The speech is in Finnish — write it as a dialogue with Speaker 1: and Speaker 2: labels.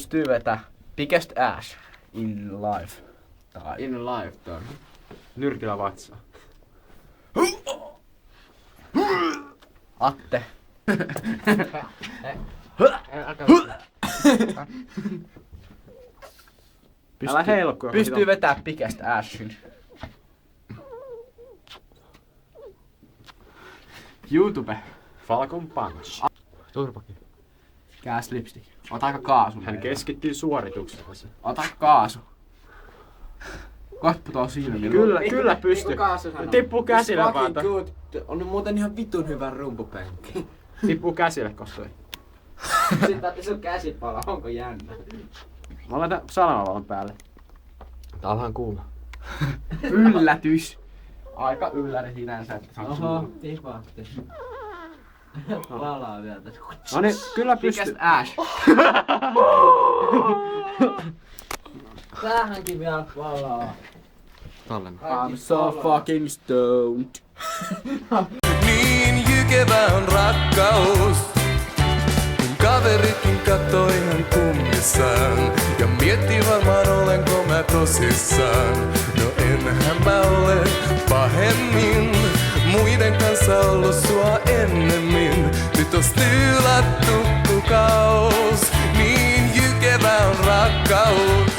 Speaker 1: pystyy vetää biggest ass in life. Tai
Speaker 2: In a lifetime.
Speaker 3: Nyrkillä vatsaa.
Speaker 1: Atte.
Speaker 3: Älä heilukku.
Speaker 1: Pystyy vetää biggest assin.
Speaker 2: YouTube.
Speaker 3: Falcon Punch.
Speaker 2: Turpakin.
Speaker 1: Gas lipstick. Otaka kaasu.
Speaker 3: Hän keskittyy suoritukseensa.
Speaker 1: Ota kaasu. Kohta putoo silmillä.
Speaker 3: Kyllä pystyy. Tippuu käsille vaan.
Speaker 2: On muuten ihan vitun hyvä rumpupenkki.
Speaker 3: Tippuu käsille kostui.
Speaker 2: Sitten sun käsipala, onko jännä?
Speaker 3: Mä laitan salamavalon päälle.
Speaker 2: Täällä kuulla.
Speaker 1: Yllätys. Aika ylläri sinänsä, että saat
Speaker 2: Oho, tipahti. Palaa vielä tässä.
Speaker 3: No niin, kyllä pystyy.
Speaker 1: biggest ass.
Speaker 2: Tähänkin vielä palaa.
Speaker 4: Tallenne.
Speaker 1: I'm so fucking stoned.
Speaker 4: Niin jykevä on rakkaus, kun kaveritkin kattoo ihan kummissaan. Ja miettii varmaan olenko mä tosissaan. No enhän mä ole pahemmin muiden kanssa ollut sua ennemmin. Nyt on styylattu kukaus, niin jykevä on rakkaus.